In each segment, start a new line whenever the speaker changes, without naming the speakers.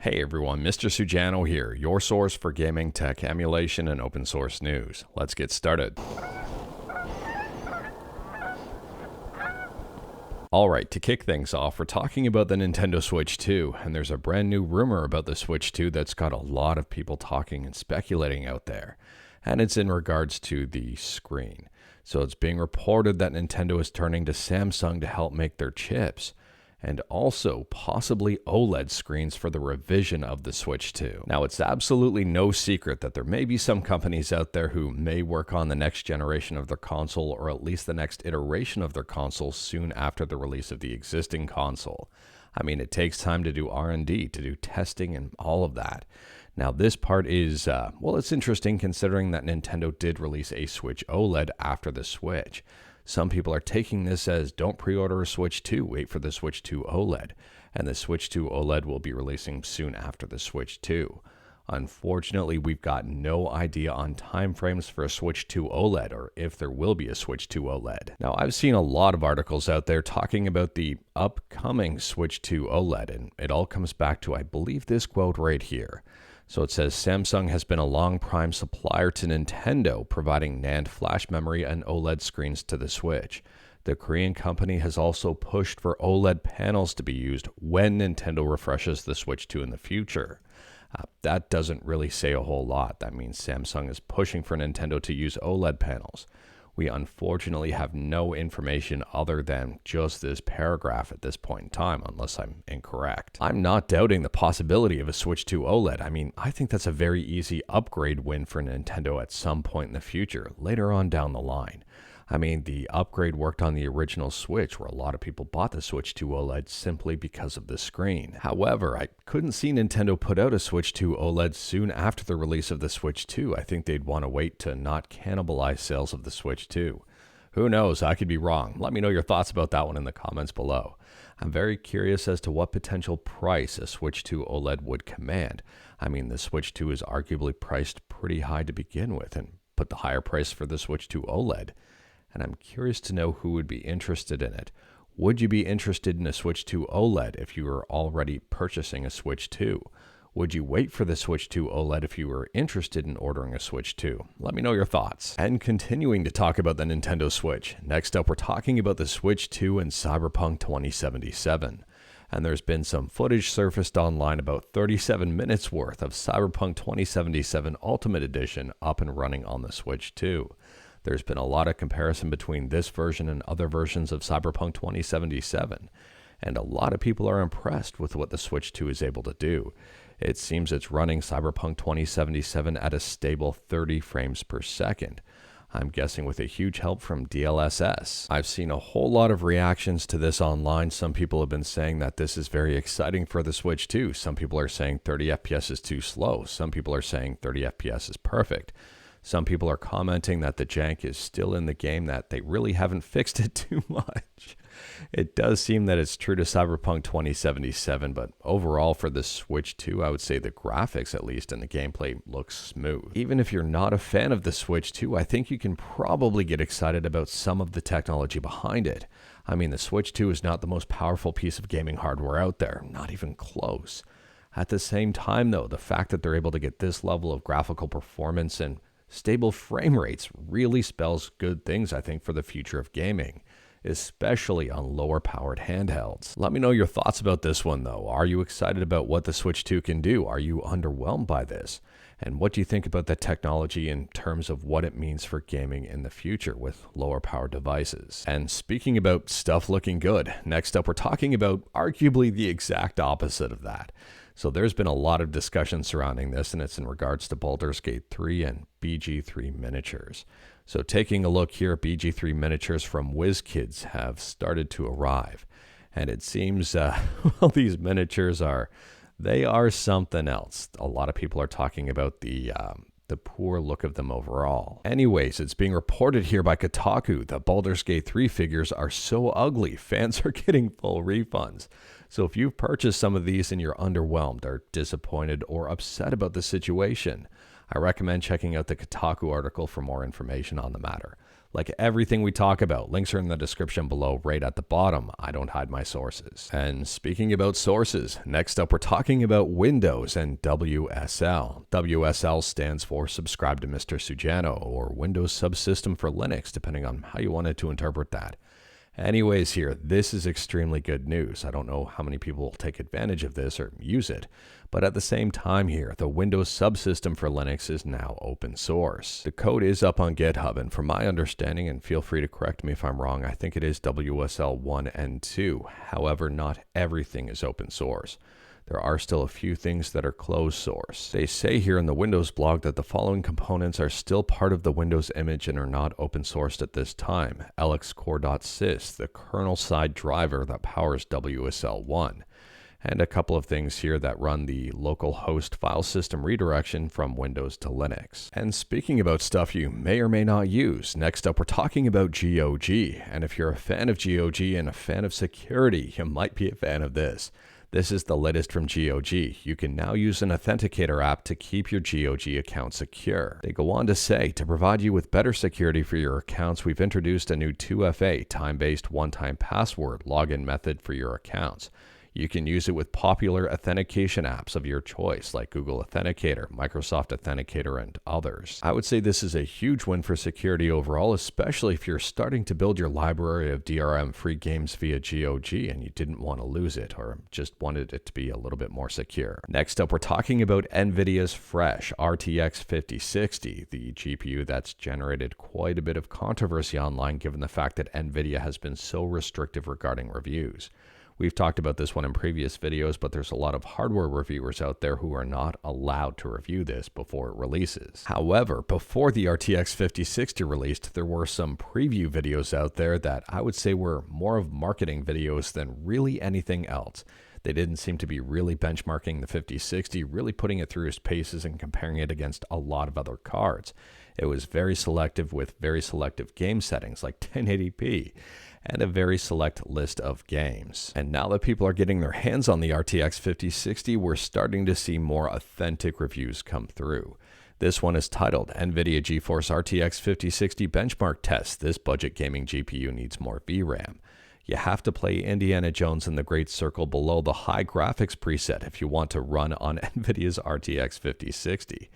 Hey everyone, Mr. Sujano here, your source for gaming, tech, emulation, and open source news. Let's get started. Alright, to kick things off, we're talking about the Nintendo Switch 2, and there's a brand new rumor about the Switch 2 that's got a lot of people talking and speculating out there. And it's in regards to the screen. So it's being reported that Nintendo is turning to Samsung to help make their chips, and also possibly OLED screens for the revision of the Switch 2. Now, it's absolutely no secret that there may be some companies out there who may work on the next generation of their console, or at least the next iteration of their console soon after the release of the existing console. I mean, it takes time to do R&D, to do testing and all of that. Now, this part is, it's interesting considering that Nintendo did release a Switch OLED after the Switch. Some people are taking this as don't pre-order a Switch 2, wait for the Switch 2 OLED, and the Switch 2 OLED will be releasing soon after the Switch 2. Unfortunately, we've got no idea on timeframes for a Switch 2 OLED, or if there will be a Switch 2 OLED. Now, I've seen a lot of articles out there talking about the upcoming Switch 2 OLED, and it all comes back to, I believe, this quote right here. So it says, Samsung has been a long prime supplier to Nintendo, providing NAND flash memory and OLED screens to the Switch. The Korean company has also pushed for OLED panels to be used when Nintendo refreshes the Switch 2 in the future. That doesn't really say a whole lot. That means Samsung is pushing for Nintendo to use OLED panels. We unfortunately have no information other than just this paragraph at this point in time, unless I'm incorrect. I'm not doubting the possibility of a Switch 2 OLED. I mean, I think that's a very easy upgrade win for Nintendo at some point in the future, later on down the line. I mean, the upgrade worked on the original Switch, where a lot of people bought the Switch 2 OLED simply because of the screen. However, I couldn't see Nintendo put out a Switch 2 OLED soon after the release of the Switch 2. I think they'd want to wait to not cannibalize sales of the Switch 2. Who knows? I could be wrong. Let me know your thoughts about that one in the comments below. I'm very curious as to what potential price a Switch 2 OLED would command. I mean, the Switch 2 is arguably priced pretty high to begin with, and put the higher price for the Switch 2 OLED. And I'm curious to know who would be interested in it. Would you be interested in a Switch 2 OLED if you were already purchasing a Switch 2? Would you wait for the Switch 2 OLED if you were interested in ordering a Switch 2? Let me know your thoughts. And continuing to talk about the Nintendo Switch, next up we're talking about the Switch 2 and Cyberpunk 2077. And there's been some footage surfaced online about 37 minutes worth of Cyberpunk 2077 Ultimate Edition up and running on the Switch 2. There's been a lot of comparison between this version and other versions of Cyberpunk 2077, and a lot of people are impressed with what the Switch 2 is able to do. It seems it's running Cyberpunk 2077 at a stable 30 frames per second. I'm guessing with a huge help from DLSS. I've seen a whole lot of reactions to this online. Some people have been saying that this is very exciting for the Switch 2. Some people are saying 30 FPS is too slow. Some people are saying 30 FPS is perfect. Some people are commenting that the jank is still in the game, that they really haven't fixed it too much. It does seem that it's true to Cyberpunk 2077, but overall for the Switch 2, I would say the graphics at least and the gameplay looks smooth. Even if you're not a fan of the Switch 2, I think you can probably get excited about some of the technology behind it. I mean, the Switch 2 is not the most powerful piece of gaming hardware out there, not even close. At the same time though, the fact that they're able to get this level of graphical performance and stable frame rates really spells good things, I think, for the future of gaming, especially on lower powered handhelds. Let me know your thoughts about this one though. Are you excited about what the Switch 2 can do? Are you underwhelmed by this? And what do you think about the technology in terms of what it means for gaming in the future with lower powered devices? And speaking about stuff looking good, next up we're talking about arguably the exact opposite of that. So there's been a lot of discussion surrounding this, and it's in regards to Baldur's Gate 3 and BG3 miniatures. So taking a look here, BG3 miniatures from WizKids have started to arrive. And it seems, these miniatures are something else. A lot of people are talking about the poor look of them overall. Anyways, it's being reported here by Kotaku that Baldur's Gate 3 figures are so ugly, fans are getting full refunds. So if you've purchased some of these and you're underwhelmed or disappointed or upset about the situation, I recommend checking out the Kotaku article for more information on the matter. Like everything we talk about, links are in the description below right at the bottom. I don't hide my sources. And speaking about sources, next up we're talking about Windows and WSL. WSL stands for Subscribe to Mr. Sujano, or Windows Subsystem for Linux, depending on how you wanted to interpret that. Anyways here, this is extremely good news. I don't know how many people will take advantage of this or use it, but at the same time here, the Windows subsystem for Linux is now open source. The code is up on GitHub, and from my understanding, and feel free to correct me if I'm wrong, I think it is WSL 1 and 2. However, not everything is open source. There are still a few things that are closed source. They say here in the Windows blog that the following components are still part of the Windows image and are not open sourced at this time. lxcore.sys, the kernel side driver that powers WSL1. And a couple of things here that run the local host file system redirection from Windows to Linux. And speaking about stuff you may or may not use, next up we're talking about GOG. And if you're a fan of GOG and a fan of security, you might be a fan of this. This is the latest from GOG. You can now use an authenticator app to keep your GOG account secure. They go on to say, to provide you with better security for your accounts, we've introduced a new 2FA, time-based one-time password login method for your accounts. You can use it with popular authentication apps of your choice, like Google Authenticator, Microsoft Authenticator, and others. I would say this is a huge win for security overall, especially if you're starting to build your library of DRM-free games via GOG and you didn't want to lose it or just wanted it to be a little bit more secure. Next up, we're talking about NVIDIA's fresh RTX 5060, the GPU that's generated quite a bit of controversy online given the fact that NVIDIA has been so restrictive regarding reviews. We've talked about this one in previous videos, but there's a lot of hardware reviewers out there who are not allowed to review this before it releases. However, before the RTX 5060 released, there were some preview videos out there that I would say were more of marketing videos than really anything else. They didn't seem to be really benchmarking the 5060, really putting it through its paces and comparing it against a lot of other cards. It was very selective with very selective game settings like 1080p. And a very select list of games. And now that people are getting their hands on the RTX 5060, we're starting to see more authentic reviews come through. This one is titled NVIDIA GeForce RTX 5060 Benchmark Test. This budget gaming GPU needs more VRAM. You have to play Indiana Jones in the Great Circle below the high graphics preset if you want to run on NVIDIA's RTX 5060.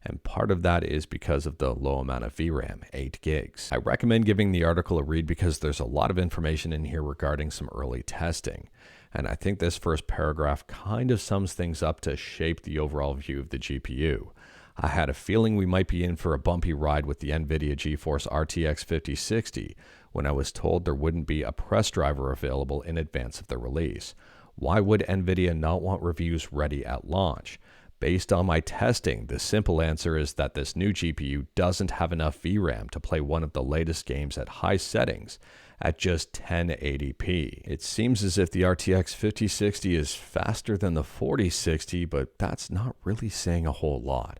And part of that is because of the low amount of VRAM, 8 gigs. I recommend giving the article a read because there's a lot of information in here regarding some early testing. And I think this first paragraph kind of sums things up to shape the overall view of the GPU. I had a feeling we might be in for a bumpy ride with the NVIDIA GeForce RTX 5060 when I was told there wouldn't be a press driver available in advance of the release. Why would NVIDIA not want reviews ready at launch? Based on my testing, the simple answer is that this new GPU doesn't have enough VRAM to play one of the latest games at high settings at just 1080p. It seems as if the RTX 5060 is faster than the 4060, but that's not really saying a whole lot.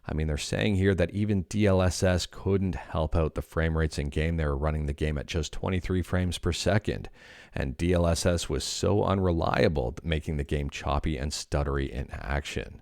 I mean, they're saying here that even DLSS couldn't help out the frame rates in game. They were running the game at just 23 frames per second, and DLSS was so unreliable, making the game choppy and stuttery in action.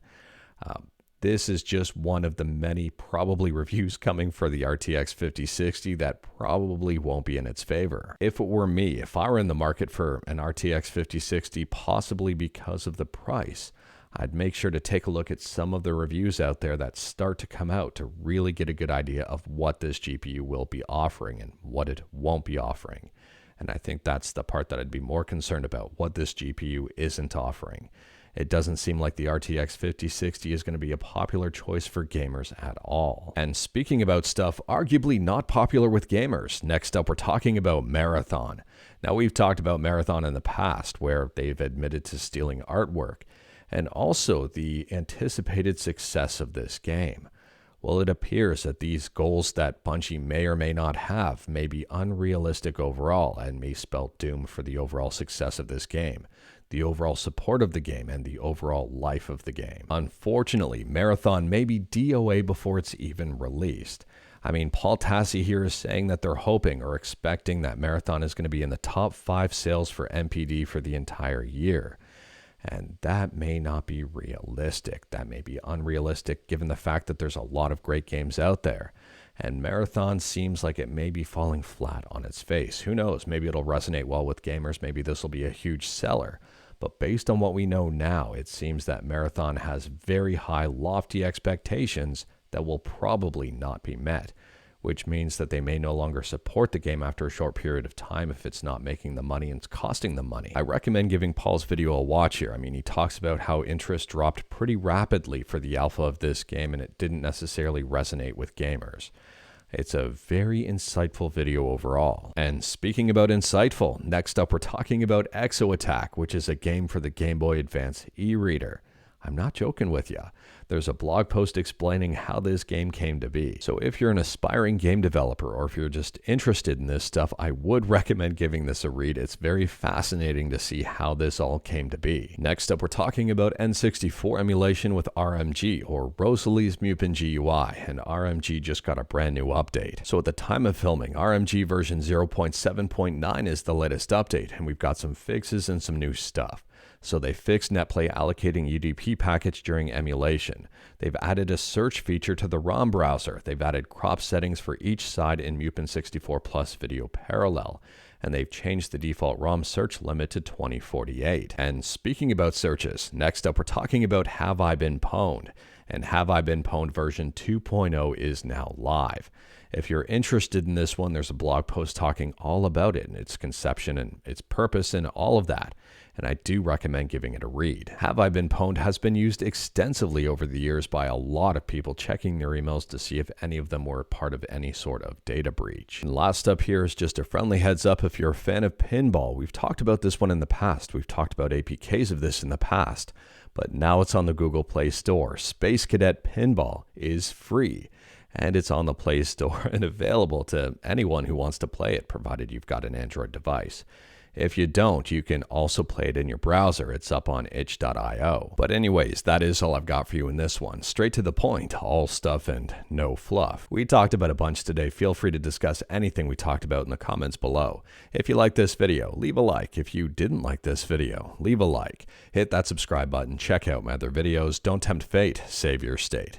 This is just one of the many probably reviews coming for the RTX 5060 that probably won't be in its favor. If it were me, if I were in the market for an RTX 5060, possibly because of the price, I'd make sure to take a look at some of the reviews out there that start to come out to really get a good idea of what this GPU will be offering and what it won't be offering. And I think that's the part that I'd be more concerned about, what this GPU isn't offering. It doesn't seem like the RTX 5060 is going to be a popular choice for gamers at all. And speaking about stuff arguably not popular with gamers, next up we're talking about Marathon. Now, we've talked about Marathon in the past where they've admitted to stealing artwork and also the anticipated success of this game. Well, it appears that these goals that Bungie may or may not have may be unrealistic overall and may spell doom for the overall success of this game, the overall support of the game, and the overall life of the game. Unfortunately, Marathon may be DOA before it's even released. I mean, Paul Tassi here is saying that they're hoping or expecting that Marathon is going to be in the top 5 sales for MPD for the entire year. And that may not be realistic. That may be unrealistic given the fact that there's a lot of great games out there. and Marathon seems like it may be falling flat on its face. Who knows? Maybe it'll resonate well with gamers. Maybe this will be a huge seller. But based on what we know now, it seems that Marathon has very high, lofty expectations that will probably not be met, which means that they may no longer support the game after a short period of time if it's not making the money and it's costing them money. I recommend giving Paul's video a watch here. I mean, he talks about how interest dropped pretty rapidly for the alpha of this game and it didn't necessarily resonate with gamers. It's a very insightful video overall. And speaking about insightful, next up we're talking about Exo Attack, which is a game for the Game Boy Advance e-reader. I'm not joking with you. There's a blog post explaining how this game came to be. So if you're an aspiring game developer or if you're just interested in this stuff, I would recommend giving this a read. It's very fascinating to see how this all came to be. Next up, we're talking about N64 emulation with RMG, or Rosalie's Mupen GUI, and RMG just got a brand new update. So at the time of filming, RMG version 0.7.9 is the latest update, and we've got some fixes and some new stuff. So they fixed NetPlay allocating UDP package during emulation. They've added a search feature to the ROM browser. They've added crop settings for each side in Mupen 64 Plus Video Parallel. And they've changed the default ROM search limit to 2048. And speaking about searches, next up we're talking about HaveIBeenPwned. And HaveIBeenPwned version 2.0 is now live. If you're interested in this one, there's a blog post talking all about it and its conception and its purpose and all of that. And I do recommend giving it a read. HaveIBeenPwned has been used extensively over the years by a lot of people checking their emails to see if any of them were part of any sort of data breach. And last up here is just a friendly heads up if you're a fan of Pinball. We've talked about this one in the past. We've talked about APKs of this in the past. But now it's on the Google Play Store. Space Cadet Pinball is free. And it's on the Play Store and available to anyone who wants to play it, provided you've got an Android device. If you don't, you can also play it in your browser. It's up on itch.io. But anyways, that is all I've got for you in this one. Straight to the point, all stuff and no fluff. We talked about a bunch today. Feel free to discuss anything we talked about in the comments below. If you like this video, leave a like. If you didn't like this video, leave a like. Hit that subscribe button. Check out my other videos. Don't tempt fate. Save your state.